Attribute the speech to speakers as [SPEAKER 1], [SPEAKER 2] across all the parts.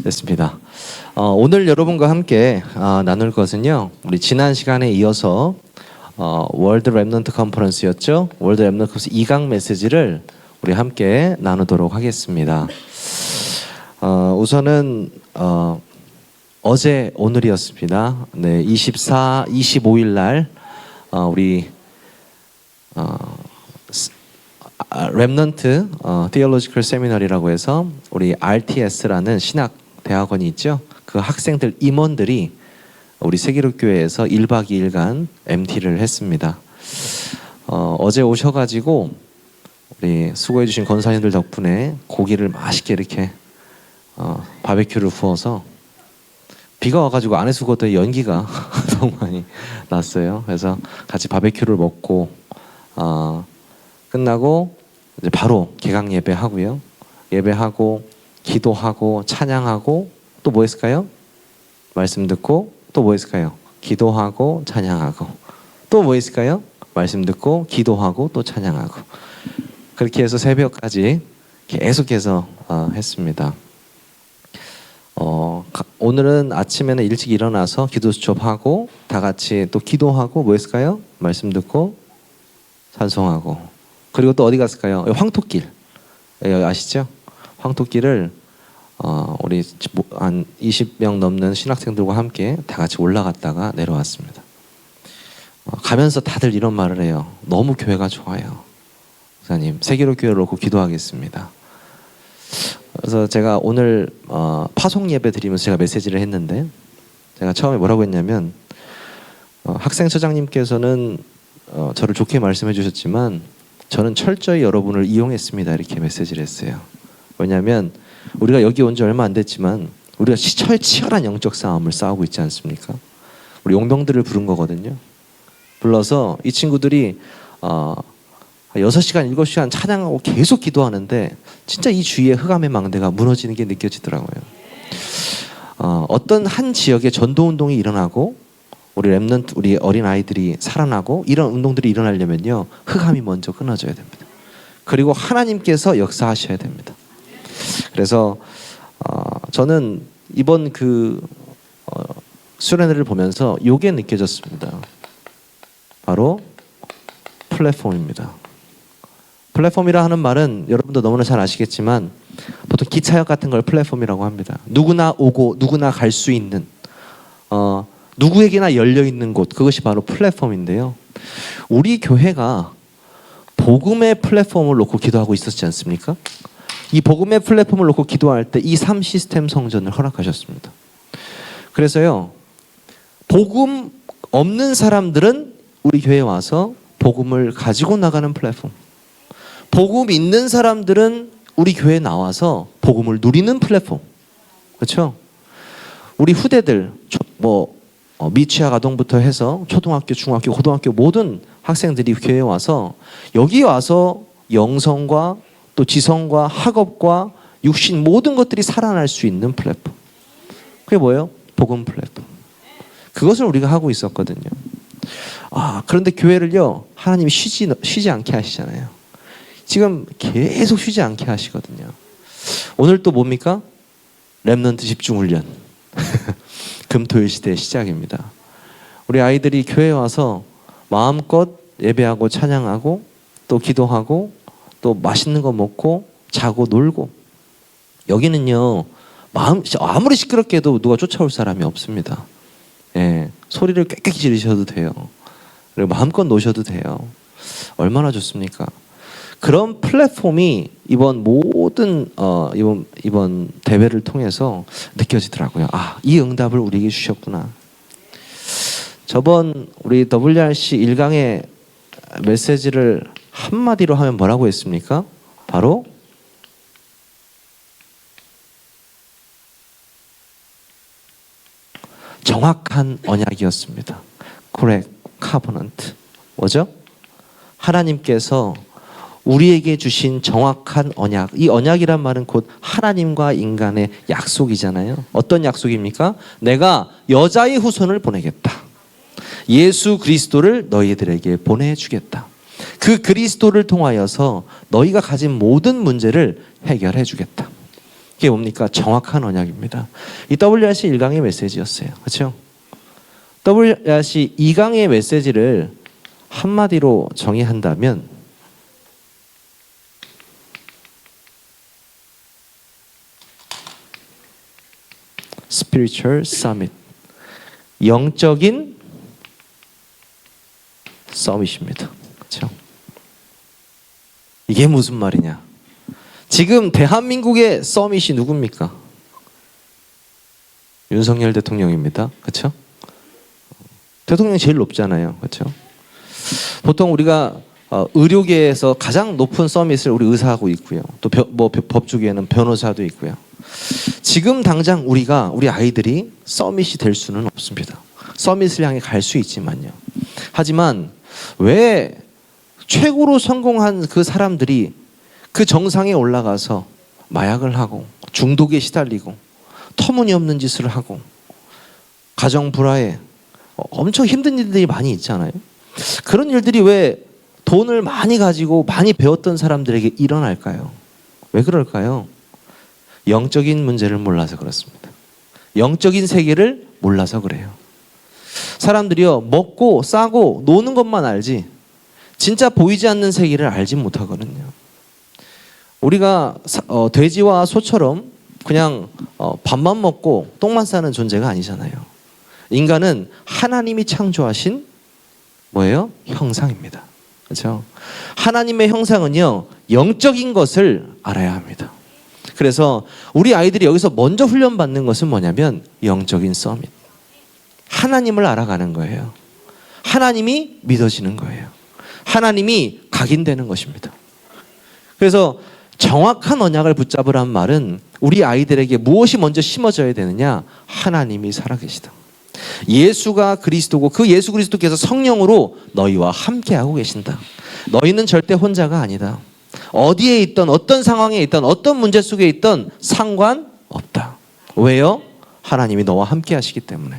[SPEAKER 1] 됐습니다. 오늘 여러분과 함께 나눌 것은요, 우리 지난 시간에 이어서 월드 렘넌트 컨퍼런스였죠. 월드 렘넌트 컨퍼런스 2강 메시지를 우리 함께 나누도록 하겠습니다. 우선은 어제 오늘이었습니다. 네, 24, 25일 날 우리 렘넌트 Theological Seminary라고 해서 우리 RTS라는 신학 대학원이 있죠. 그 학생들 임원들이 우리 세계로교회에서 1박 2일간 MT를 했습니다. 어제 오셔가지고 우리 수고해주신 권사님들 덕분에 고기를 맛있게 이렇게 바베큐를 구워서 비가 와가지고 안에서 구웠더니 연기가 너무 많이 났어요. 그래서 같이 바베큐를 먹고 끝나고 이제 바로 개강 예배하고요. 예배하고 기도하고 찬양하고 또 뭐 했을까요? 말씀 듣고 또 뭐 했을까요? 기도하고 찬양하고 또 뭐 했을까요? 말씀 듣고 기도하고 또 찬양하고 그렇게 해서 새벽까지 계속해서 했습니다. 오늘은 아침에는 일찍 일어나서 기도 수첩하고 다 같이 또 기도하고 뭐 했을까요? 말씀 듣고 찬송하고 그리고 또 어디 갔을까요? 황토길 아시죠? 황토길을 우리 한 20명 넘는 신학생들과 함께 다 같이 올라갔다가 내려왔습니다. 가면서 다들 이런 말을 해요. 너무 교회가 좋아요. 목사님, 세계로 교회를 놓고 기도하겠습니다. 그래서 제가 오늘 파송 예배 드리면서 제가 메시지를 했는데 제가 처음에 뭐라고 했냐면 학생처장님께서는 저를 좋게 말씀해 주셨지만 저는 철저히 여러분을 이용했습니다. 이렇게 메시지를 했어요. 왜냐하면 우리가 여기 온 지 얼마 안 됐지만 우리가 치열한 영적 싸움을 싸우고 있지 않습니까? 우리 용병들을 부른 거거든요. 불러서 이 친구들이 6시간, 7시간 찬양하고 계속 기도하는데 진짜 이 주위의 흑암의 망대가 무너지는 게 느껴지더라고요. 어떤 한 지역에 전도운동이 일어나고 우리 렘넌트, 우리 어린 아이들이 살아나고 이런 운동들이 일어나려면요 흑암이 먼저 끊어져야 됩니다. 그리고 하나님께서 역사하셔야 됩니다. 그래서 저는 이번 수련회를 보면서 이게 느껴졌습니다. 바로 플랫폼입니다. 플랫폼이라 하는 말은 여러분도 너무나 잘 아시겠지만 보통 기차역 같은 걸 플랫폼이라고 합니다. 누구나 오고 누구나 갈 수 있는 누구에게나 열려있는 곳, 그것이 바로 플랫폼인데요. 우리 교회가 복음의 플랫폼을 놓고 기도하고 있었지 않습니까? 이 복음의 플랫폼을 놓고 기도할 때 이 3시스템 성전을 허락하셨습니다. 그래서요, 복음 없는 사람들은 우리 교회에 와서 복음을 가지고 나가는 플랫폼, 복음 있는 사람들은 우리 교회에 나와서 복음을 누리는 플랫폼. 그렇죠? 우리 후대들 미취학 아동부터 해서 초등학교, 중학교, 고등학교 모든 학생들이 교회에 와서 여기 와서 영성과 또 지성과 학업과 육신 모든 것들이 살아날 수 있는 플랫폼. 그게 뭐예요? 복음 플랫폼. 그것을 우리가 하고 있었거든요. 그런데 교회를요 하나님이 쉬지 않게 하시잖아요. 지금 계속 쉬지 않게 하시거든요. 오늘 또 뭡니까? 렘넌트 집중훈련. 금토일 시대의 시작입니다. 우리 아이들이 교회에 와서 마음껏 예배하고 찬양하고 또 기도하고 또 맛있는 거 먹고 자고 놀고 여기는요 아무리 시끄럽게 해도 누가 쫓아올 사람이 없습니다. 예, 소리를 꽥꽥 지르셔도 돼요. 그리고 마음껏 노셔도 돼요. 얼마나 좋습니까? 그런 플랫폼이 이번 모든 이번 대회를 통해서 느껴지더라고요. 이 응답을 우리에게 주셨구나. 저번 우리 WRC 1강의 메시지를 한마디로 하면 뭐라고 했습니까? 바로 정확한 언약이었습니다. Correct Covenant. 뭐죠? 하나님께서 우리에게 주신 정확한 언약. 이 언약이란 말은 곧 하나님과 인간의 약속이잖아요. 어떤 약속입니까? 내가 여자의 후손을 보내겠다. 예수 그리스도를 너희들에게 보내주겠다. 그 그리스도를 통하여서 너희가 가진 모든 문제를 해결해 주겠다. 그게 뭡니까? 정확한 언약입니다. 이 WRC 1강의 메시지였어요. 그렇죠? WRC 2강의 메시지를 한마디로 정의한다면 Spiritual Summit, 영적인 서밋입니다. 그렇죠? 이게 무슨 말이냐? 지금 대한민국의 서밋이 누굽니까? 윤석열 대통령입니다. 그렇죠? 대통령이 제일 높잖아요. 그렇죠? 보통 우리가 의료계에서 가장 높은 서밋을 우리 의사하고 있고요. 또 법조계에는 변호사도 있고요. 지금 당장 우리 아이들이 서밋이 될 수는 없습니다. 서밋을 향해 갈 수 있지만요. 하지만 왜 최고로 성공한 그 사람들이 그 정상에 올라가서 마약을 하고 중독에 시달리고 터무니없는 짓을 하고 가정 불화에 엄청 힘든 일들이 많이 있잖아요. 그런 일들이 왜 돈을 많이 가지고 많이 배웠던 사람들에게 일어날까요? 왜 그럴까요? 영적인 문제를 몰라서 그렇습니다. 영적인 세계를 몰라서 그래요. 사람들이요, 먹고 싸고 노는 것만 알지 진짜 보이지 않는 세계를 알지 못하거든요. 우리가 돼지와 소처럼 그냥 밥만 먹고 똥만 싸는 존재가 아니잖아요. 인간은 하나님이 창조하신 뭐예요? 형상입니다. 그렇죠? 하나님의 형상은요, 영적인 것을 알아야 합니다. 그래서 우리 아이들이 여기서 먼저 훈련받는 것은 뭐냐면 영적인 서밋. 하나님을 알아가는 거예요. 하나님이 믿어지는 거예요. 하나님이 각인되는 것입니다. 그래서 정확한 언약을 붙잡으란 말은 우리 아이들에게 무엇이 먼저 심어져야 되느냐? 하나님이 살아계시다. 예수가 그리스도고 그 예수 그리스도께서 성령으로 너희와 함께하고 계신다. 너희는 절대 혼자가 아니다. 어디에 있던 어떤 상황에 있던 어떤 문제 속에 있던 상관없다. 왜요? 하나님이 너와 함께 하시기 때문에.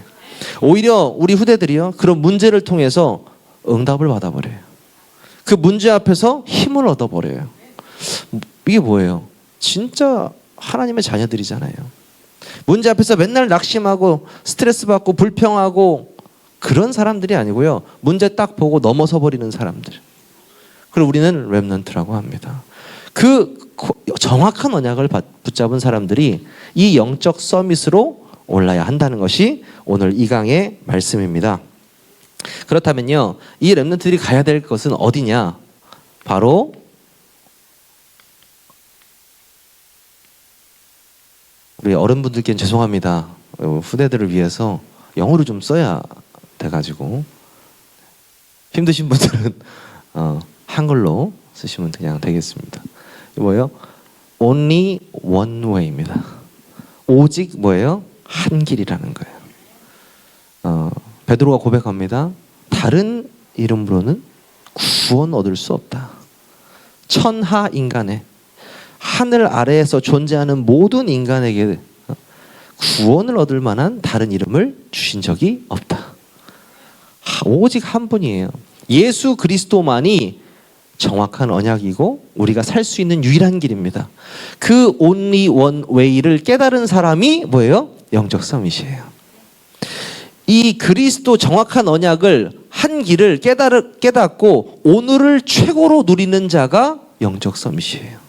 [SPEAKER 1] 오히려 우리 후대들이요, 그런 문제를 통해서 응답을 받아버려요. 그 문제 앞에서 힘을 얻어버려요. 이게 뭐예요? 진짜 하나님의 자녀들이잖아요. 문제 앞에서 맨날 낙심하고 스트레스 받고 불평하고 그런 사람들이 아니고요, 문제 딱 보고 넘어서 버리는 사람들. 그걸 우리는 렘넌트라고 합니다. 그 정확한 언약을 붙잡은 사람들이 이 영적 서밋으로 올라야 한다는 것이 오늘 이 강의 말씀입니다. 그렇다면요, 이 렘넌트들이 가야 될 것은 어디냐? 바로 우리 어른분들께는 죄송합니다. 후대들을 위해서 영어로 좀 써야 돼가지고 힘드신 분들은 한글로 쓰시면 그냥 되겠습니다. 뭐예요? Only one way입니다. 오직 뭐예요? 한 길이라는 거예요. 베드로가 고백합니다. 다른 이름으로는 구원 얻을 수 없다. 천하 인간에, 하늘 아래에서 존재하는 모든 인간에게 구원을 얻을 만한 다른 이름을 주신 적이 없다. 오직 한 분이에요. 예수 그리스도만이 정확한 언약이고 우리가 살 수 있는 유일한 길입니다. 그 only one way를 깨달은 사람이 뭐예요? 영적 서밋이에요. 이 그리스도 정확한 언약을 한 길을 깨닫고 오늘을 최고로 누리는 자가 영적 서밋이에요.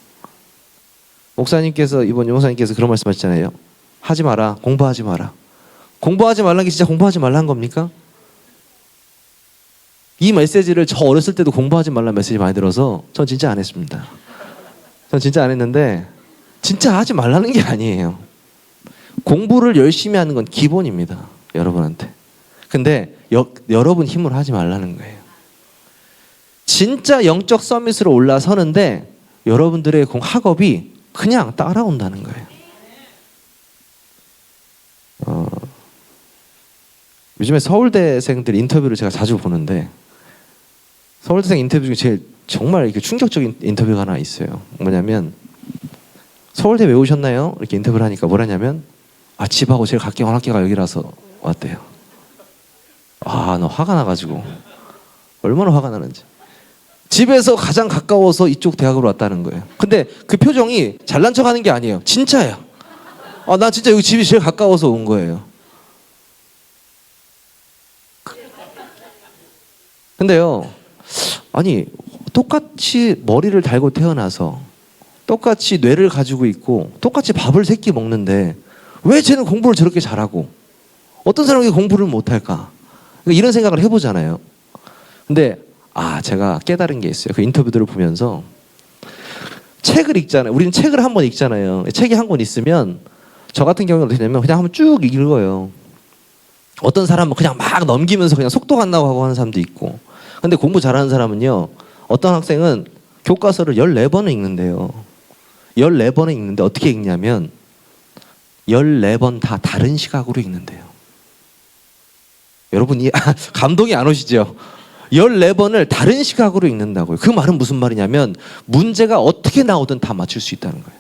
[SPEAKER 1] 목사님께서, 이번 용사님께서 그런 말씀 하셨잖아요. 하지 마라, 공부하지 마라. 공부하지 말라는 게 진짜 공부하지 말라는 겁니까? 이 메시지를 저 어렸을 때도 공부하지 말라는 메시지 많이 들어서 전 진짜 안 했습니다. 전 진짜 안 했는데 진짜 하지 말라는 게 아니에요. 공부를 열심히 하는 건 기본입니다, 여러분한테. 근데 여러분 힘으로 하지 말라는 거예요. 진짜 영적 서밋으로 올라서는데 여러분들의 학업이 그냥 따라온다는 거예요. 요즘에 서울대생들 인터뷰를 제가 자주 보는데 서울대생 인터뷰 중에 제일 정말 이렇게 충격적인 인터뷰가 하나 있어요. 뭐냐면 서울대 왜 오셨나요? 이렇게 인터뷰를 하니까 뭐라냐면 집하고 제일 가까운 학교가 여기라서 왔대요. 나 화가 나가지고 얼마나 화가 나는지. 집에서 가장 가까워서 이쪽 대학으로 왔다는 거예요. 근데 그 표정이 잘난 척하는 게 아니에요. 진짜예요. 나 진짜 여기 집이 제일 가까워서 온 거예요. 근데요, 아니 똑같이 머리를 달고 태어나서 똑같이 뇌를 가지고 있고 똑같이 밥을 세 끼 먹는데 왜 쟤는 공부를 저렇게 잘하고 어떤 사람이 공부를 못할까? 이런 생각을 해보잖아요. 근데 제가 깨달은 게 있어요. 그 인터뷰들을 보면서 책을 읽잖아요. 우리는 책을 한 번 읽잖아요. 책이 한 권 있으면 저 같은 경우는 어떻게 되냐면 그냥 한번 쭉 읽어요. 어떤 사람은 그냥 막 넘기면서 그냥 속도 안 나고 하고 하는 사람도 있고. 근데 공부 잘하는 사람은요, 어떤 학생은 교과서를 14번을 읽는데요. 14번을 읽는데 어떻게 읽냐면 14번 다 다른 시각으로 읽는데요. 여러분 감동이 안 오시죠? 14번을 다른 시각으로 읽는다고요. 그 말은 무슨 말이냐면 문제가 어떻게 나오든 다 맞출 수 있다는 거예요.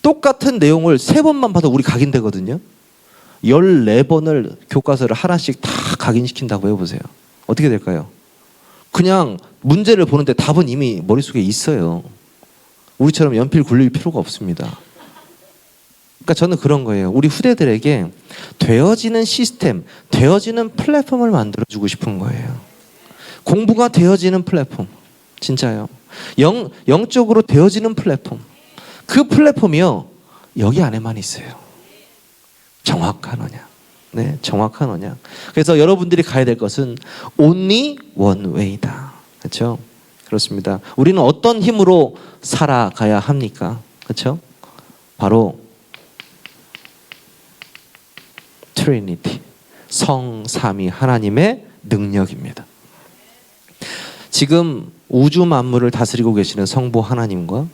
[SPEAKER 1] 똑같은 내용을 3번만 봐도 우리 각인되거든요. 14번을 교과서를 하나씩 다 각인시킨다고 해보세요. 어떻게 될까요? 그냥 문제를 보는데 답은 이미 머릿속에 있어요. 우리처럼 연필 굴릴 필요가 없습니다. 그러니까 저는 그런 거예요. 우리 후대들에게 되어지는 시스템, 되어지는 플랫폼을 만들어주고 싶은 거예요. 공부가 되어지는 플랫폼, 진짜요. 영적으로 되어지는 플랫폼. 그 플랫폼이요, 여기 안에만 있어요. 정확한 언약. 네, 정확한 언약. 그래서 여러분들이 가야 될 것은 only one way다. 그렇죠? 그렇습니다. 우리는 어떤 힘으로 살아가야 합니까? 그렇죠? 바로 트리니티, 성삼위 하나님의 능력입니다. 지금 우주 만물을 다스리고 계시는 성부 하나님과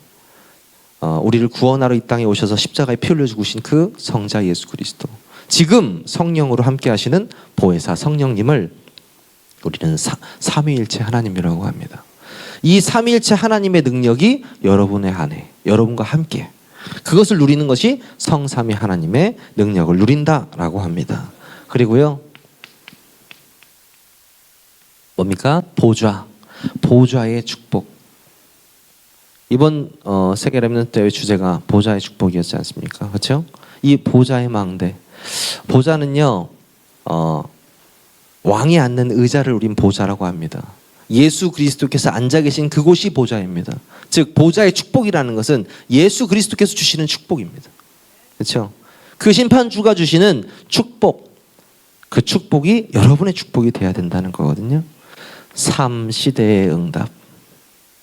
[SPEAKER 1] 우리를 구원하러 이 땅에 오셔서 십자가에 피 흘려 죽으신 그 성자 예수 그리스도, 지금 성령으로 함께 하시는 보혜사 성령님을 우리는 삼위일체 하나님이라고 합니다. 이 삼위일체 하나님의 능력이 여러분의 안에, 여러분과 함께, 그것을 누리는 것이 성삼위 하나님의 능력을 누린다라고 합니다. 그리고요, 뭡니까? 보좌의 축복. 이번 세계 렘넌트 대회 주제가 보좌의 축복이었지 않습니까? 그렇죠? 이 보좌의 망대. 보좌는요, 왕이 앉는 의자를 우린 보좌라고 합니다. 예수 그리스도께서 앉아 계신 그곳이 보좌입니다. 즉 보좌의 축복이라는 것은 예수 그리스도께서 주시는 축복입니다. 그렇죠? 그 심판주가 주시는 축복, 그 축복이 여러분의 축복이 돼야 된다는 거거든요. 3시대의 응답.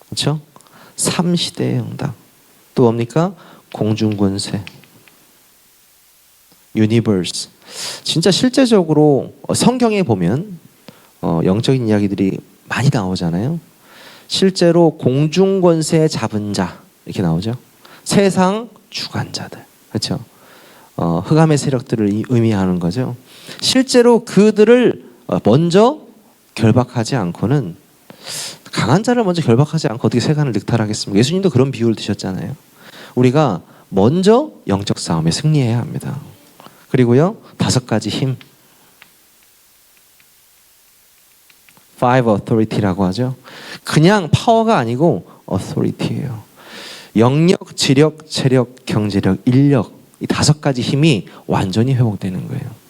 [SPEAKER 1] 그렇죠? 3시대의 응답. 또 뭡니까? 공중권세. 유니버스. 진짜 실제적으로 성경에 보면 영적인 이야기들이 많이 나오잖아요. 실제로 공중권세 잡은 자 이렇게 나오죠. 세상 주관자들. 그렇죠? 흑암의 세력들을 의미하는 거죠. 실제로 그들을 먼저 결박하지 않고는, 강한 자를 먼저 결박하지 않고 어떻게 세간을 늑탈하겠습니까? 예수님도 그런 비유를 드셨잖아요. 우리가 먼저 영적 싸움에 승리해야 합니다. 그리고요, 5가지 힘. Five authority라고 하죠. 그냥 파워가 아니고 authority예요. 영력, 지력, 체력, 경제력, 인력, 이 5가지 힘이 완전히 회복되는 거예요.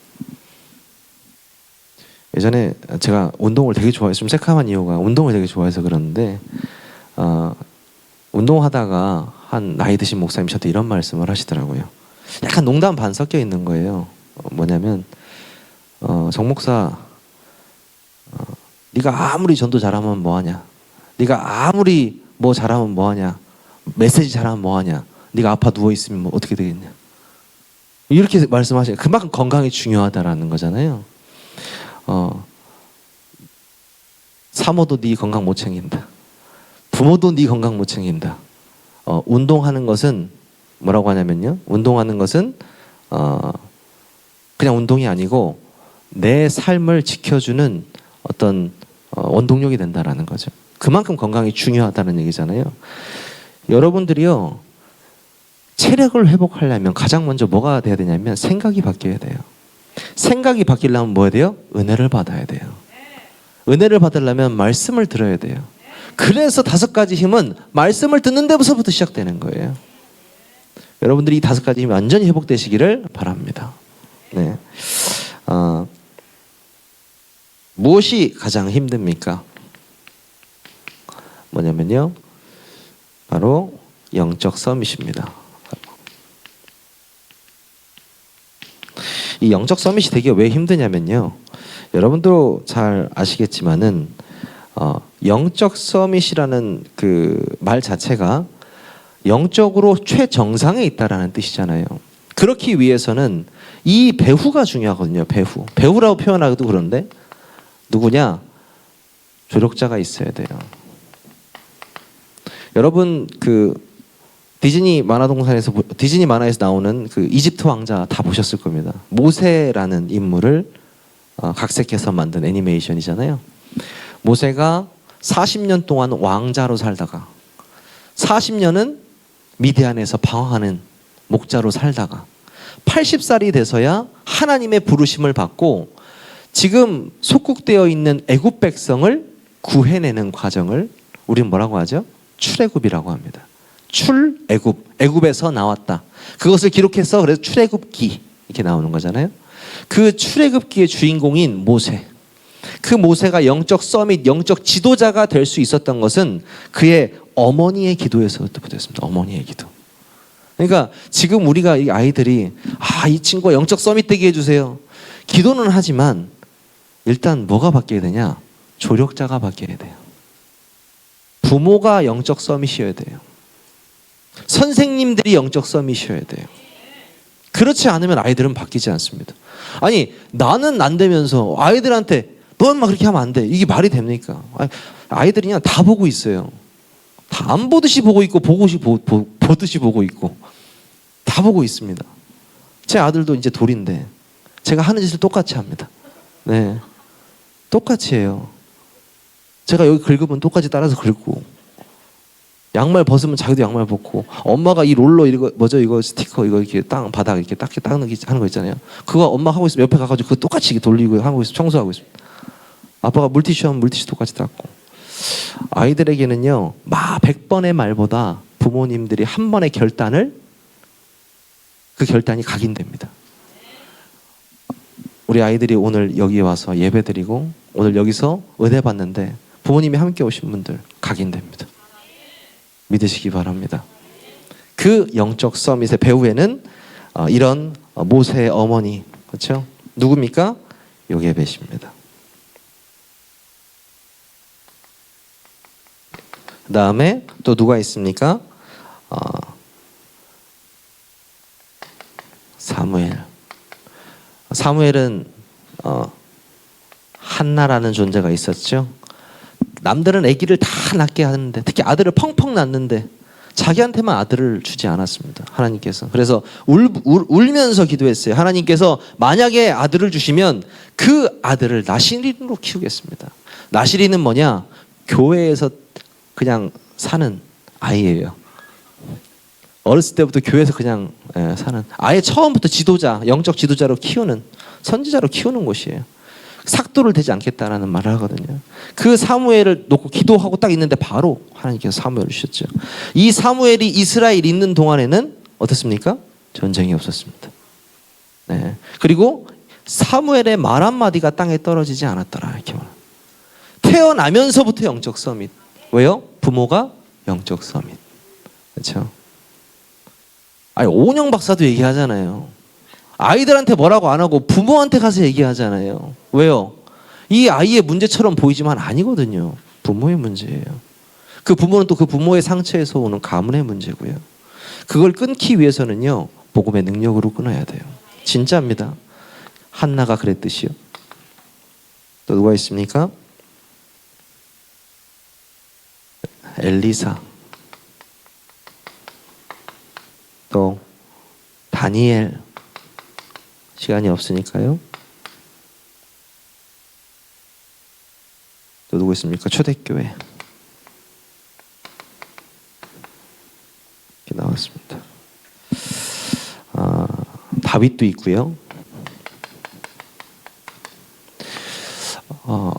[SPEAKER 1] 예전에 제가 운동을 되게 좋아해서, 좀 새카만 이유가 운동을 되게 좋아해서 그러는데, 운동하다가 한 나이 드신 목사님 저한테 이런 말씀을 하시더라고요. 약간 농담 반 섞여 있는 거예요. 뭐냐면 정 목사, 네가 아무리 전도 잘하면 뭐하냐, 네가 아무리 뭐 잘하면 뭐하냐, 메시지 잘하면 뭐하냐, 네가 아파 누워있으면 뭐 어떻게 되겠냐, 이렇게 말씀하시니까 그만큼 건강이 중요하다라는 거잖아요. 사모도 네 건강 못 챙긴다, 부모도 네 건강 못 챙긴다. 운동하는 것은 뭐라고 하냐면요, 운동하는 것은 그냥 운동이 아니고 내 삶을 지켜주는 어떤 원동력이 된다라는 거죠. 그만큼 건강이 중요하다는 얘기잖아요. 여러분들이요, 체력을 회복하려면 가장 먼저 뭐가 돼야 되냐면 생각이 바뀌어야 돼요. 생각이 바뀌려면 뭐 해야 돼요? 은혜를 받아야 돼요. 은혜를 받으려면 말씀을 들어야 돼요. 그래서 5가지 힘은 말씀을 듣는 데부터 시작되는 거예요. 여러분들이 이 5가지 완전히 회복되시기를 바랍니다. 네. 무엇이 가장 힘듭니까? 뭐냐면요, 바로 영적 서밋입니다. 이 영적 서밋이 되게 왜 힘드냐면요, 여러분도 잘 아시겠지만은 영적 서밋이라는 그 말 자체가 영적으로 최정상에 있다라는 뜻이잖아요. 그렇기 위해서는 이 배후가 중요하거든요. 배후라고 표현하기도 그런데 누구냐? 조력자가 있어야 돼요. 여러분 그 디즈니 만화에서 나오는 그 이집트 왕자 다 보셨을 겁니다. 모세라는 인물을 각색해서 만든 애니메이션이잖아요. 모세가 40년 동안 왕자로 살다가 40년은 미디안에서 방황하는 목자로 살다가 80살이 돼서야 하나님의 부르심을 받고 지금 속국되어 있는 애굽 백성을 구해내는 과정을 우리는 뭐라고 하죠? 출애굽이라고 합니다. 애굽에서 나왔다. 그것을 기록해서 그래서 출애굽기 이렇게 나오는 거잖아요. 그 출애굽기의 주인공인 모세. 그 모세가 영적 서밋, 영적 지도자가 될 수 있었던 것은 그의 어머니의 기도에서부터 됐습니다. 어머니의 기도. 그러니까 지금 우리가 이 아이들이 이 친구가 영적 서밋 되게 해주세요. 기도는 하지만 일단 뭐가 바뀌어야 되냐? 조력자가 바뀌어야 돼요. 부모가 영적 서밋이어야 돼요. 선생님들이 영적 서밋이어야 돼요. 그렇지 않으면 아이들은 바뀌지 않습니다. 아니 나는 안 되면서 아이들한테 넌 막 그렇게 하면 안 돼. 이게 말이 됩니까? 아이들이 그냥 다 보고 있어요. 다 안 보듯이 보고 있고 보듯이 보고 있고 다 보고 있습니다. 제 아들도 이제 돌인데 제가 하는 짓을 똑같이 합니다. 네, 똑같이 해요. 제가 여기 긁으면 똑같이 따라서 긁고 양말 벗으면 자기도 양말 벗고 엄마가 이 롤러 이거 이거 스티커 이거 이렇게 바닥 이렇게 닦는 거 있잖아요. 그거 엄마 하고 있으면 옆에 가가지고 그거 똑같이 이렇게 돌리고 하고 있어 청소하고 있습니다. 아빠가 물티슈 하면 물티슈 똑같이 닦고. 아이들에게는요 100번의 말보다 부모님들이 한 번의 결단을 그 결단이 각인됩니다. 우리 아이들이 오늘 여기 와서 예배드리고 오늘 여기서 은혜 받는데 부모님이 함께 오신 분들 각인됩니다. 믿으시기 바랍니다. 그 영적 서밋의 배후에는 이런 모세의 어머니, 그렇죠? 누굽니까? 요게벳입니다. 그 다음에 또 누가 있습니까? 사무엘은 한나라는 존재가 있었죠. 남들은 아기를 다 낳게 하는데 특히 아들을 펑펑 낳는데 자기한테만 아들을 주지 않았습니다. 하나님께서. 그래서 울면서 기도했어요. 하나님께서 만약에 아들을 주시면 그 아들을 나시린으로 키우겠습니다. 나시린은 뭐냐? 교회에서 그냥 사는 아이예요. 어렸을 때부터 교회에서 그냥 사는 아예 처음부터 지도자, 영적 지도자로 키우는 선지자로 키우는 곳이에요. 삭도를 대지 않겠다라는 말을 하거든요. 그 사무엘을 놓고 기도하고 딱 있는데 바로 하나님께서 사무엘을 주셨죠. 이 사무엘이 이스라엘 있는 동안에는 어떻습니까? 전쟁이 없었습니다. 네. 그리고 사무엘의 말 한마디가 땅에 떨어지지 않았더라 이렇게 말합니다. 태어나면서부터 영적 서밋. 왜요? 부모가 영적 서밋. 그렇죠? 오은영 박사도 얘기하잖아요. 아이들한테 뭐라고 안 하고 부모한테 가서 얘기하잖아요. 왜요? 이 아이의 문제처럼 보이지만 아니거든요. 부모의 문제예요. 그 부모는 또 그 부모의 상처에서 오는 가문의 문제고요. 그걸 끊기 위해서는요, 복음의 능력으로 끊어야 돼요. 진짜입니다. 한나가 그랬듯이요. 또 누가 있습니까? 엘리사, 또 다니엘. 시간이 없으니까요. 또 누구 있습니까? 초대교회 이렇게 나왔습니다. 다윗도 있고요.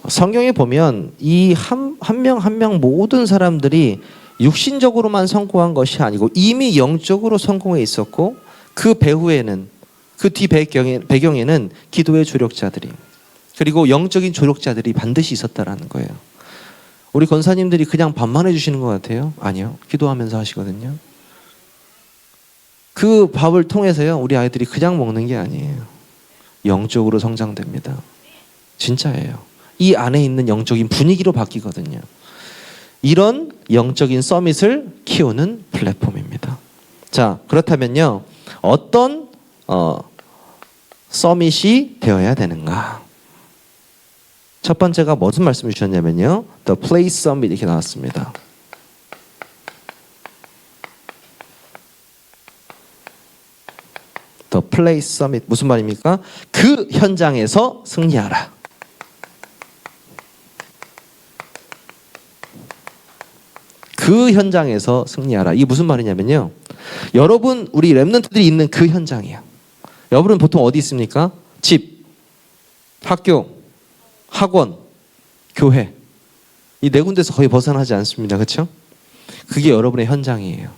[SPEAKER 1] 성경에 보면 이 한 명 한 명 모든 사람들이 육신적으로만 성공한 것이 아니고 이미 영적으로 성공해 있었고 그 배후에는 그 뒤 배경에는 기도의 조력자들이 그리고 영적인 조력자들이 반드시 있었다라는 거예요. 우리 권사님들이 그냥 밥만 해주시는 것 같아요? 아니요. 기도하면서 하시거든요. 그 밥을 통해서요 우리 아이들이 그냥 먹는 게 아니에요. 영적으로 성장됩니다. 진짜예요. 이 안에 있는 영적인 분위기로 바뀌거든요. 이런 영적인 서밋을 키우는 플랫폼입니다. 자, 그렇다면요 어떤 서밋이 되어야 되는가? 첫 번째가 무슨 말씀을 주셨냐면요 The Place Summit 이렇게 나왔습니다. The Place Summit 무슨 말입니까? 그 현장에서 승리하라. 그 현장에서 승리하라. 이게 무슨 말이냐면요 여러분 우리 렘넌트들이 있는 그 현장이에요. 여러분 보통 어디 있습니까? 집, 학교, 학원, 교회 이 네 군데서 거의 벗어나지 않습니다. 그렇죠? 그게 여러분의 현장이에요.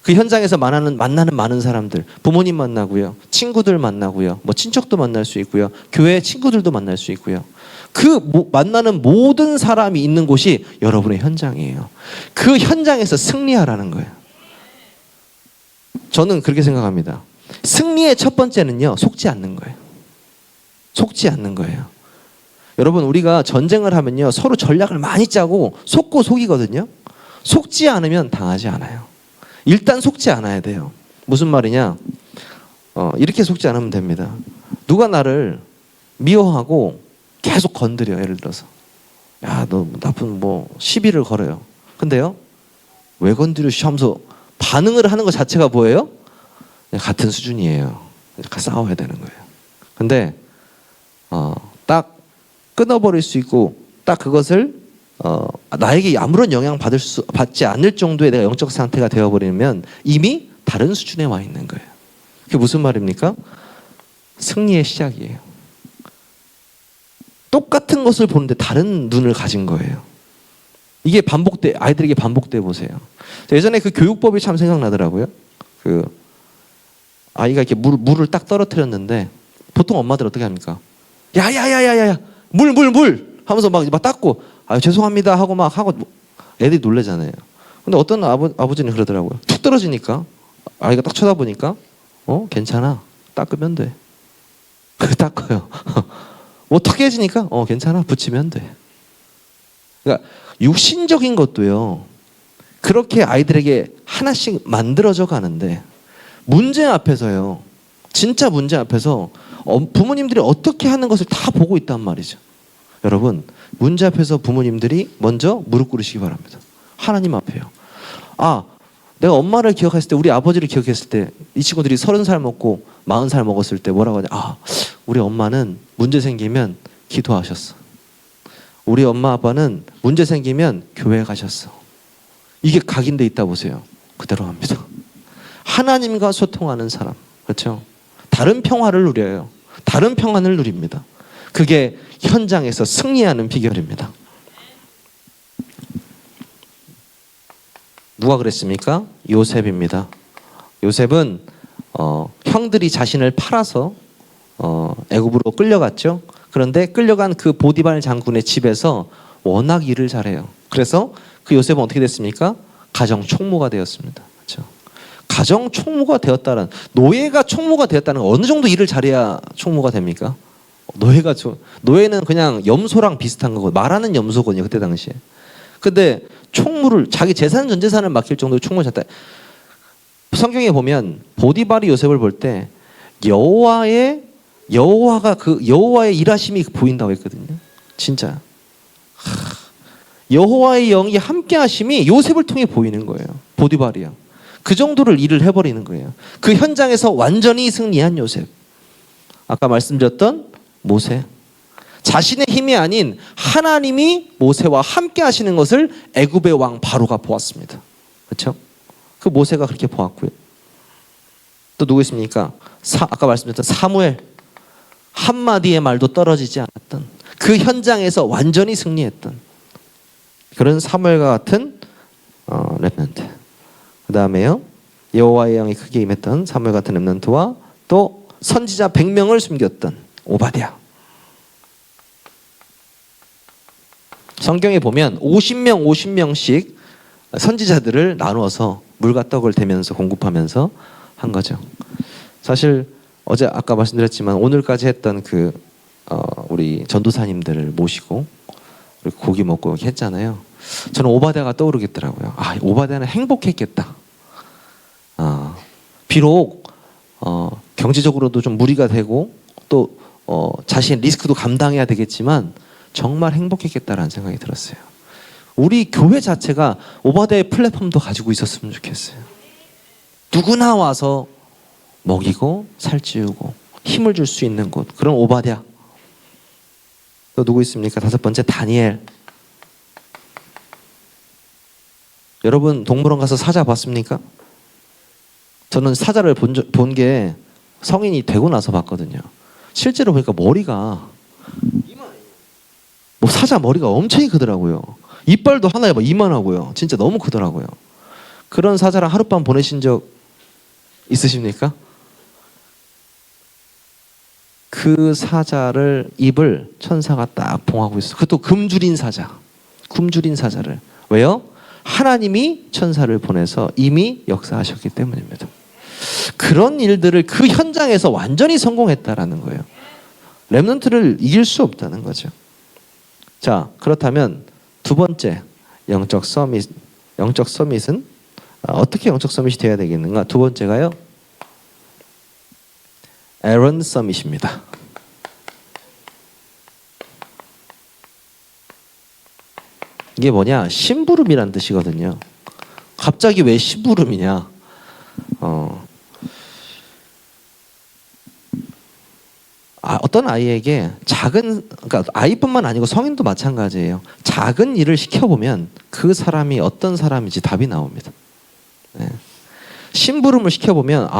[SPEAKER 1] 그 현장에서 만나는 많은 사람들 부모님 만나고요. 친구들 만나고요. 뭐 친척도 만날 수 있고요. 교회 친구들도 만날 수 있고요. 그 만나는 모든 사람이 있는 곳이 여러분의 현장이에요. 그 현장에서 승리하라는 거예요. 저는 그렇게 생각합니다. 승리의 첫 번째는요 속지 않는 거예요. 속지 않는 거예요. 여러분 우리가 전쟁을 하면요 서로 전략을 많이 짜고 속고 속이거든요. 속지 않으면 당하지 않아요. 일단 속지 않아야 돼요. 무슨 말이냐? 이렇게 속지 않으면 됩니다. 누가 나를 미워하고 계속 건드려. 예를 들어서 야 너 나쁜 뭐 시비를 걸어요. 근데요 왜 건드려 하면서 반응을 하는 것 자체가 뭐예요? 같은 수준이에요. 싸워야 되는 거예요. 근데 딱 끊어버릴 수 있고 딱 그것을 나에게 아무런 영향 받지 않을 정도의 내가 영적 상태가 되어버리면 이미 다른 수준에 와 있는 거예요. 그게 무슨 말입니까? 승리의 시작이에요. 똑같은 것을 보는데 다른 눈을 가진 거예요. 이게 아이들에게 반복돼 보세요. 예전에 그 교육법이 참 생각나더라고요. 그 아이가 이렇게 물을 딱 떨어뜨렸는데 보통 엄마들 어떻게 합니까? 야야야야야 물 하면서 막 닦고 죄송합니다 하고 막 하고 애들이 놀래잖아요. 근데 어떤 아버지는 그러더라고요. 툭 떨어지니까 아이가 딱 쳐다보니까 괜찮아 닦으면 돼. 닦아요. 뭐 턱해지니까 괜찮아 붙이면 돼. 그러니까 육신적인 것도요 그렇게 아이들에게 하나씩 만들어져 가는데 문제 앞에서요 진짜 문제 앞에서 부모님들이 어떻게 하는 것을 다 보고 있단 말이죠. 여러분 문제 앞에서 부모님들이 먼저 무릎 꿇으시기 바랍니다. 하나님 앞에요. 내가 엄마를 기억했을 때 우리 아버지를 기억했을 때 이 친구들이 30살 먹고 40살 먹었을 때 뭐라고 하냐. 우리 엄마는 문제 생기면 기도하셨어. 우리 엄마 아빠는 문제 생기면 교회 가셨어. 이게 각인돼 있다 보세요. 그대로 합니다. 하나님과 소통하는 사람 그렇죠? 다른 평화를 누려요. 다른 평안을 누립니다. 그게 현장에서 승리하는 비결입니다. 누가 그랬습니까? 요셉입니다. 요셉은 형들이 자신을 팔아서 애굽으로 끌려갔죠. 그런데 끌려간 그 보디발 장군의 집에서 워낙 일을 잘해요. 그래서 그 요셉은 어떻게 됐습니까? 가정 총무가 되었습니다. 그렇죠? 가정 총무가 되었다는 노예가 총무가 되었다는 건 어느 정도 일을 잘해야 총무가 됩니까? 노예는 그냥 염소랑 비슷한 거고 말하는 염소거든요 그때 당시에. 근데 총무를 자기 재산 전 재산을 맡길 정도로 총무를 잤다. 성경에 보면 보디발이 요셉을 볼 때 여호와의 일하심이 보인다고 했거든요. 진짜 여호와의 영이 함께하심이 요셉을 통해 보이는 거예요. 보디발이요. 그 정도를 일을 해버리는 거예요. 그 현장에서 완전히 승리한 요셉. 아까 말씀드렸던 모세. 자신의 힘이 아닌 하나님이 모세와 함께 하시는 것을 애굽의 왕 바로가 보았습니다. 그렇죠? 그 모세가 그렇게 보았고요. 또 누구 있습니까? 아까 말씀드렸던 사무엘. 한마디의 말도 떨어지지 않았던 그 현장에서 완전히 승리했던 그런 사무엘과 같은 렘넌트. 그 다음에요. 여호와의 영이 크게 임했던 사무엘 같은 렘넌트와 또 선지자 100명을 숨겼던 오바댜. 성경에 보면 50명씩 선지자들을 나누어서 물과 떡을 대면서 공급하면서 한 거죠. 사실 어제 아까 말씀드렸지만 오늘까지 했던 우리 전도사님들을 모시고 고기 먹고 했잖아요. 저는 오바댜가 떠오르겠더라고요. 오바댜는 행복했겠다. 비록 경제적으로도 좀 무리가 되고 또 자신의 리스크도 감당해야 되겠지만 정말 행복했겠다라는 생각이 들었어요. 우리 교회 자체가 오바댜의 플랫폼도 가지고 있었으면 좋겠어요. 누구나 와서 먹이고 살찌우고 힘을 줄 수 있는 곳, 그런 오바댜. 또 누구 있습니까? 5번째 다니엘. 여러분 동물원 가서 사자 봤습니까? 저는 사자를 본 게 성인이 되고 나서 봤거든요. 실제로 보니까 머리가 사자 머리가 엄청 크더라고요. 이빨도 하나에 이만하고요. 진짜 너무 크더라고요. 그런 사자랑 하룻밤 보내신 적 있으십니까? 그 사자를 입을 천사가 딱 봉하고 있어요. 그것도 굶주린 사자를. 왜요? 하나님이 천사를 보내서 이미 역사하셨기 때문입니다. 그런 일들을 그 현장에서 완전히 성공했다라는 거예요. 렘넌트를 이길 수 없다는 거죠. 자, 그렇다면 두 번째 영적 서밋은 어떻게 영적 서밋이 되어야 되겠는가? 두 번째가요. 에런 서밋입니다. 이게 뭐냐? 심부름이란 뜻이거든요. 갑자기 왜 심부름이냐? 어떤 아이에게 그러니까 아이뿐만 아니고 성인도 마찬가지예요. 작은 일을 시켜보면 그 사람이 어떤 사람인지 답이 나옵니다. 네. 심부름을 시켜보면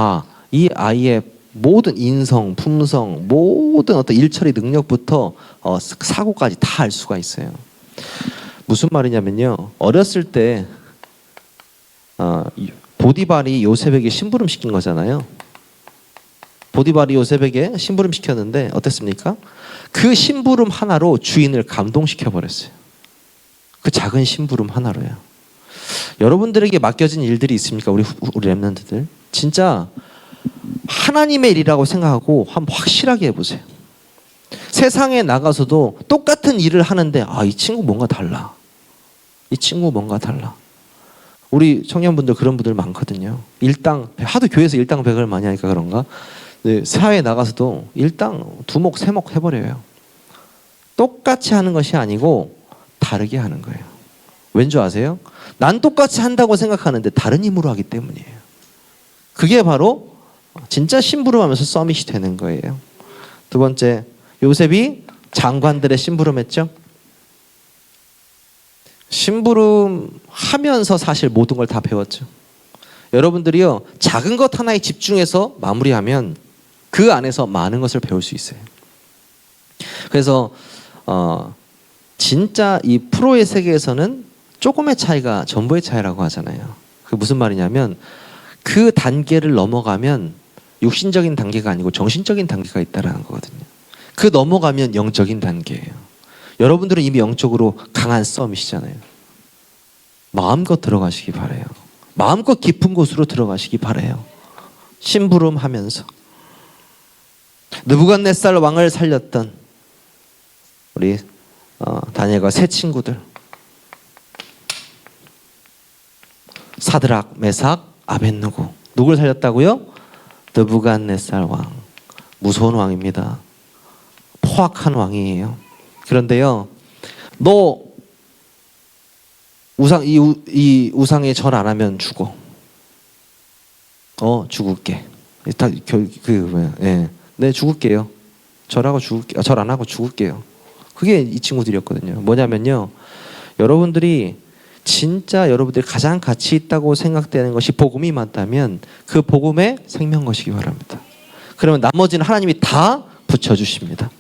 [SPEAKER 1] 이 아이의 모든 인성, 품성, 모든 어떤 일처리 능력부터 사고까지 다 알 수가 있어요. 무슨 말이냐면요. 어렸을 때 보디발이 요셉에게 심부름 시킨 거잖아요. 보디발이 요셉에게 심부름 시켰는데 어땠습니까? 그 심부름 하나로 주인을 감동시켜 버렸어요. 그 작은 심부름 하나로요. 여러분들에게 맡겨진 일들이 있습니까? 우리 렘넌트들 진짜 하나님의 일이라고 생각하고 한번 확실하게 해보세요. 세상에 나가서도 똑같은 일을 하는데 이 친구 뭔가 달라. 이 친구 뭔가 달라. 우리 청년분들 그런 분들 많거든요. 하도 교회에서 일당백을 많이 하니까 그런가? 네, 사회에 나가서도 일당 두목 세목 해버려요. 똑같이 하는 것이 아니고 다르게 하는 거예요. 왠지 아세요? 난 똑같이 한다고 생각하는데 다른 힘으로 하기 때문이에요. 그게 바로 진짜 심부름하면서 서밋이 되는 거예요. 두 번째, 요셉이 장관들의 심부름했죠. 심부름하면서 사실 모든 걸 다 배웠죠. 여러분들이요, 작은 것 하나에 집중해서 마무리하면 그 안에서 많은 것을 배울 수 있어요. 그래서 진짜 이 프로의 세계에서는 조금의 차이가 전부의 차이라고 하잖아요. 그게 무슨 말이냐면 그 단계를 넘어가면 육신적인 단계가 아니고 정신적인 단계가 있다라는 거거든요. 그 넘어가면 영적인 단계예요. 여러분들은 이미 영적으로 강한 썸이시잖아요. 마음껏 들어가시기 바라요. 마음껏 깊은 곳으로 들어가시기 바라요. 심부름하면서 느부갓네살 왕을 살렸던 우리 다니엘과 세 친구들, 사드락, 메삭, 아벳느고. 누굴 살렸다고요? 느부갓네살 왕. 무서운 왕입니다. 포악한 왕이에요. 그런데요, 너 이 우상에 절 안 하면 죽어. 죽을게. 네, 죽을게요. 절하고 죽을게요. 절 안 하고 죽을게요. 그게 이 친구들이었거든요. 뭐냐면요, 여러분들이 진짜 여러분들이 가장 가치 있다고 생각되는 것이 복음이 맞다면 그 복음에 생명 거시기 바랍니다. 그러면 나머지는 하나님이 다 붙여주십니다.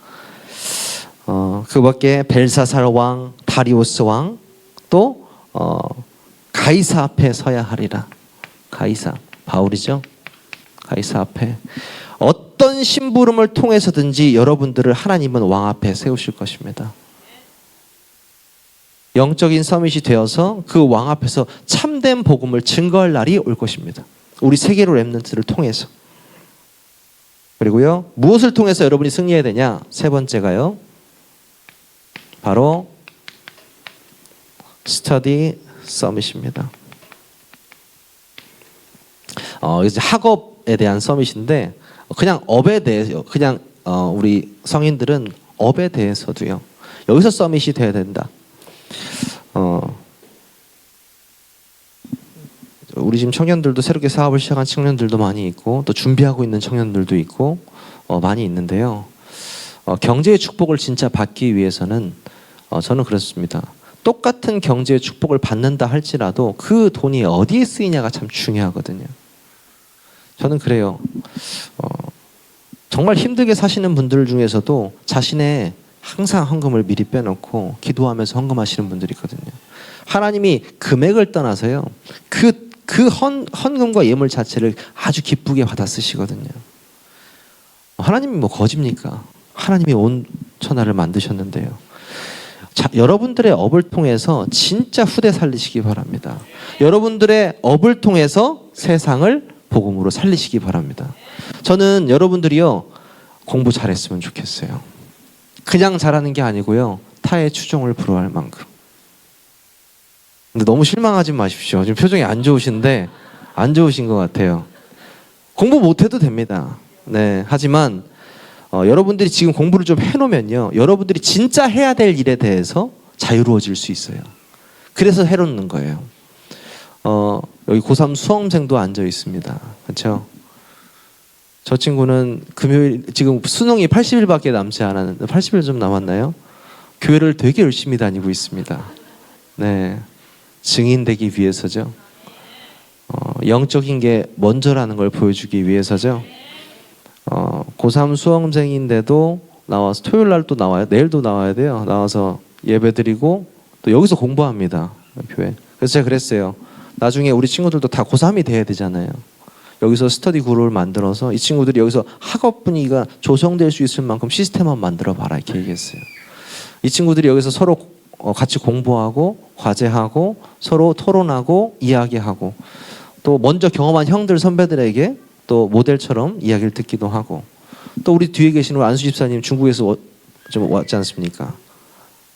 [SPEAKER 1] 그 밖에 벨사살 왕, 다리우스 왕, 또 가이사 앞에 서야 하리라. 가이사, 바울이죠. 가이사 앞에 어떤 심부름을 통해서든지 여러분들을 하나님은 왕 앞에 세우실 것입니다. 영적인 서밋이 되어서 그 왕 앞에서 참된 복음을 증거할 날이 올 것입니다. 우리 세계로 렘넌트를 통해서. 그리고요, 무엇을 통해서 여러분이 승리해야 되냐? 세 번째가요, 바로 스터디 서밋입니다. 이제 학업에 대한 서밋인데, 그냥 업에 대해서, 그냥 우리 성인들은 업에 대해서도요, 여기서 서밋이 돼야 된다. 우리 지금 청년들도 새롭게 사업을 시작한 청년들도 많이 있고, 또 준비하고 있는 청년들도 있고, 많이 있는데요. 경제의 축복을 진짜 받기 위해서는 저는 그렇습니다. 똑같은 경제의 축복을 받는다 할지라도 그 돈이 어디에 쓰이냐가 참 중요하거든요. 저는 그래요. 정말 힘들게 사시는 분들 중에서도 자신의 항상 헌금을 미리 빼놓고 기도하면서 헌금하시는 분들이 있거든요. 하나님이 금액을 떠나서요, 그 헌금과 예물 자체를 아주 기쁘게 받아 쓰시거든요. 하나님이 뭐 거짓입니까? 하나님이 온 천하를 만드셨는데요. 자, 여러분들의 업을 통해서 진짜 후대 살리시기 바랍니다. 여러분들의 업을 통해서 세상을 복음으로 살리시기 바랍니다. 저는 여러분들이요, 공부 잘했으면 좋겠어요. 그냥 잘하는 게 아니고요, 타의 추종을 불허할 만큼. 근데 너무 실망하지 마십시오. 지금 표정이 안 좋으신데, 안 좋으신 것 같아요. 공부 못해도 됩니다. 네, 하지만 여러분들이 지금 공부를 좀 해놓으면요, 여러분들이 진짜 해야 될 일에 대해서 자유로워질 수 있어요. 그래서 해놓는 거예요. 여기 고3 수험생도 앉아 있습니다. 그렇죠? 저 친구는 금요일, 지금 수능이 80일밖에 남지 않았는데, 80일 좀 남았나요? 교회를 되게 열심히 다니고 있습니다. 네, 증인되기 위해서죠. 영적인 게 먼저라는 걸 보여주기 위해서죠. 고3 수험생인데도 나와서 토요일 날 또 나와요. 내일도 나와야 돼요. 나와서 예배드리고 또 여기서 공부합니다. 교회. 그래서 제가 그랬어요. 나중에 우리 친구들도 다 고3이 돼야 되잖아요. 여기서 스터디 그룹을 만들어서 이 친구들이 여기서 학업 분위기가 조성될 수 있을 만큼 시스템만 만들어 봐라, 이렇게 얘기했어요. 이 친구들이 여기서 서로 같이 공부하고 과제하고 서로 토론하고 이야기하고, 또 먼저 경험한 형들 선배들에게 또 모델처럼 이야기를 듣기도 하고, 또 우리 뒤에 계시는 안수 집사님 중국에서 좀 왔지 않습니까?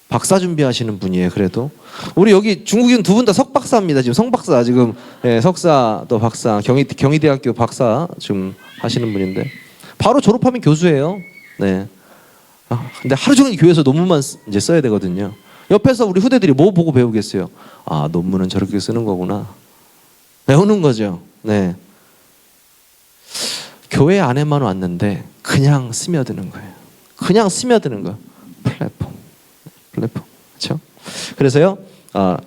[SPEAKER 1] 박사 준비하시는 분이에요. 그래도 우리 여기 중국인 두 분 다 석박사입니다. 지금 성박사, 지금 석사 또 박사, 경희대학교 박사 지금 하시는 분인데 바로 졸업하면 교수예요. 네. 근데 하루 종일 교회에서 논문만 이제 써야 되거든요. 옆에서 우리 후대들이 뭐 보고 배우겠어요? 아, 논문은 저렇게 쓰는 거구나. 배우는 거죠. 네. 교회 안에만 왔는데 그냥 스며드는 거예요. 그냥 스며드는 거. 플랫폼. 그렇죠? 그래서요,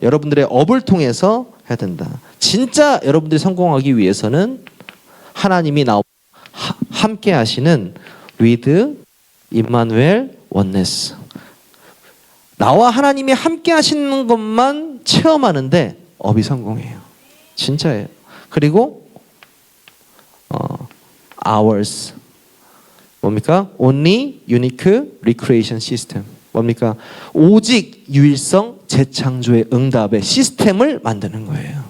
[SPEAKER 1] 여러분들의 업을 통해서 해야 된다. 진짜 여러분들이 성공하기 위해서는 하나님이 함께 하시는 with 임마누엘 원네스. 나와 하나님이 함께 하시는 것만 체험하는데 업이 성공해요. 진짜예요. 그리고 ours. 뭡니까? Only unique recreation system. 뭡니까? 오직 유일성 재창조의 응답의 시스템을 만드는 거예요.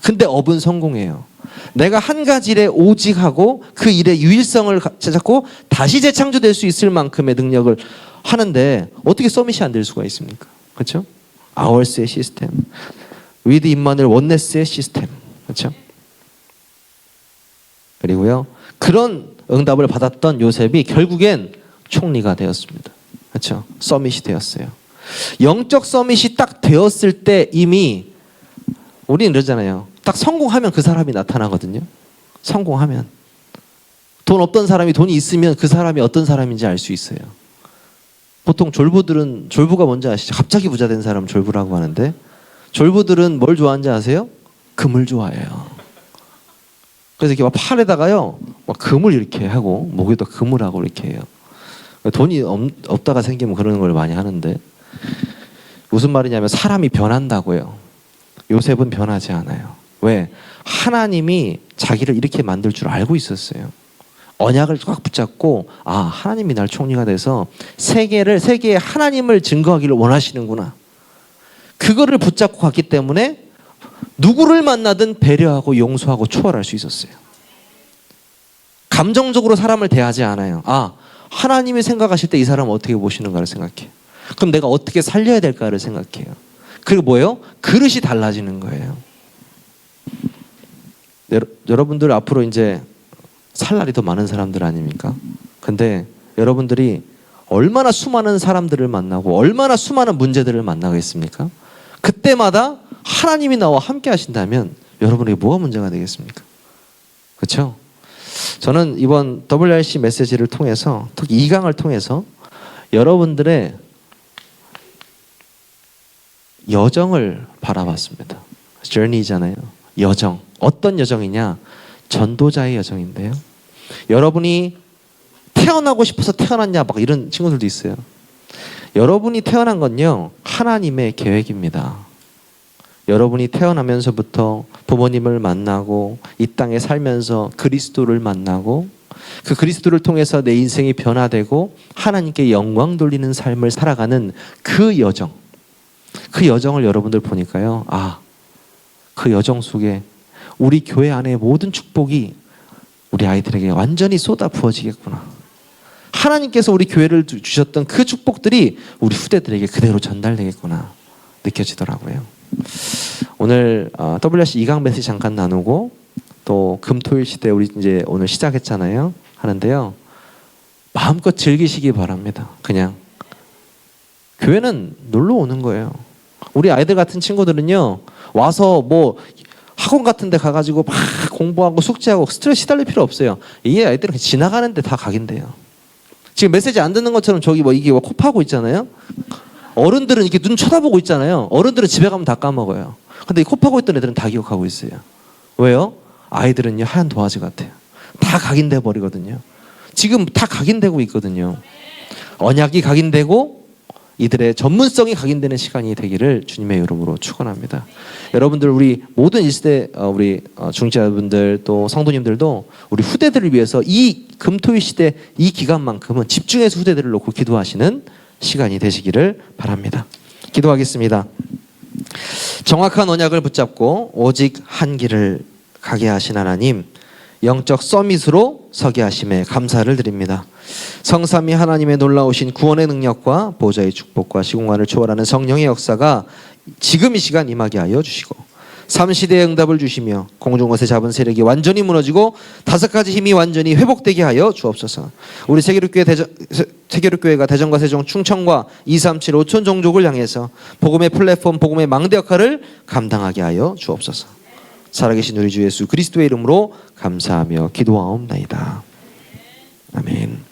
[SPEAKER 1] 근데 업은 성공해요. 내가 한 가지 일에 오직하고 그 일의 유일성을 찾고 다시 재창조될 수 있을 만큼의 능력을 하는데 어떻게 서밋이 안 될 수가 있습니까? 그렇죠? Ours의 시스템, with 임마누엘 원네스의 시스템, 그렇죠? 그리고요, 그런 응답을 받았던 요셉이 결국엔 총리가 되었습니다. 그렇죠? 서밋이 되었어요. 영적 서밋이 딱 되었을 때 이미 우리는 그러잖아요. 딱 성공하면 그 사람이 나타나거든요. 성공하면. 돈 없던 사람이 돈이 있으면 그 사람이 어떤 사람인지 알 수 있어요. 보통 졸부들은, 졸부가 뭔지 아시죠? 갑자기 부자 된 사람 졸부라고 하는데, 졸부들은 뭘 좋아하는지 아세요? 금을 좋아해요. 그래서 이렇게 막 팔에다가요, 막 금을 이렇게 하고 목에도 금을 하고 이렇게 해요. 돈이 없다가 생기면 그러는 걸 많이 하는데, 무슨 말이냐면 사람이 변한다고요. 요셉은 변하지 않아요. 왜? 하나님이 자기를 이렇게 만들 줄 알고 있었어요. 언약을 꽉 붙잡고 하나님이 날 총리가 돼서 세계에 하나님을 증거하기를 원하시는구나. 그거를 붙잡고 갔기 때문에 누구를 만나든 배려하고 용서하고 초월할 수 있었어요. 감정적으로 사람을 대하지 않아요. 하나님이 생각하실 때 이 사람은 어떻게 보시는가를 생각해요. 그럼 내가 어떻게 살려야 될까를 생각해요. 그리고 뭐예요? 그릇이 달라지는 거예요. 여러분들 앞으로 이제 살 날이 더 많은 사람들 아닙니까? 근데 여러분들이 얼마나 수많은 사람들을 만나고 얼마나 수많은 문제들을 만나겠습니까? 그때마다 하나님이 나와 함께 하신다면 여러분에게 뭐가 문제가 되겠습니까? 그렇죠? 저는 이번 WRC 메시지를 통해서 특히 2강을 통해서 여러분들의 여정을 바라봤습니다. journey잖아요. 여정. 어떤 여정이냐? 전도자의 여정인데요. 여러분이 태어나고 싶어서 태어났냐 막 이런 친구들도 있어요. 여러분이 태어난 건요 하나님의 계획입니다. 여러분이 태어나면서부터 부모님을 만나고 이 땅에 살면서 그리스도를 만나고 그 그리스도를 통해서 내 인생이 변화되고 하나님께 영광 돌리는 삶을 살아가는 그 여정, 그 여정을 여러분들 보니까요 그 여정 속에 우리 교회 안에 모든 축복이 우리 아이들에게 완전히 쏟아 부어지겠구나. 하나님께서 우리 교회를 주셨던 그 축복들이 우리 후대들에게 그대로 전달되겠구나 느껴지더라고요. 오늘 WRC 2강 메시지 잠깐 나누고 또 금토일 시대 우리 이제 오늘 시작했잖아요. 하는데요. 마음껏 즐기시기 바랍니다. 그냥 교회는 놀러 오는 거예요. 우리 아이들 같은 친구들은요. 와서 뭐 학원 같은 데 가가지고 막 공부하고 숙제하고 스트레스 시달릴 필요 없어요. 이 아이들은 그냥 지나가는데 다 각인돼요. 지금 메시지 안 듣는 것처럼 저기 뭐 이게 코 파고 있잖아요. 어른들은 이렇게 눈 쳐다보고 있잖아요. 어른들은 집에 가면 다 까먹어요. 근데 이 코 파고 있던 애들은 다 기억하고 있어요. 왜요? 아이들은요 하얀 도화지 같아요. 다 각인돼 버리거든요. 지금 다 각인되고 있거든요. 언약이 각인되고 이들의 전문성이 각인되는 시간이 되기를 주님의 이름으로 축원합니다. 여러분들 우리 모든 1세대 우리 중직자분들 또 성도님들도 우리 후대들을 위해서 이 금토일 시대 이 기간만큼은 집중해서 후대들을 놓고 기도하시는 시간이 되시기를 바랍니다. 기도하겠습니다. 정확한 언약을 붙잡고 오직 한 길을 가게 하신 하나님, 영적 서밋으로 서게 하심에 감사를 드립니다. 성삼위 하나님의 놀라우신 구원의 능력과 보좌의 축복과 시공간을 초월하는 성령의 역사가 지금 이 시간 임하게 하여 주시고 3시대의 응답을 주시며 공중것에 잡은 세력이 완전히 무너지고 5가지 힘이 완전히 회복되게 하여 주옵소서. 우리 세계륙교회가 대전과 세종, 충청과 237, 5천 종족을 향해서 복음의 플랫폼, 복음의 망대 역할을 감당하게 하여 주옵소서. 살아계신 우리 주 예수 그리스도의 이름으로 감사하며 기도하옵나이다. 아멘.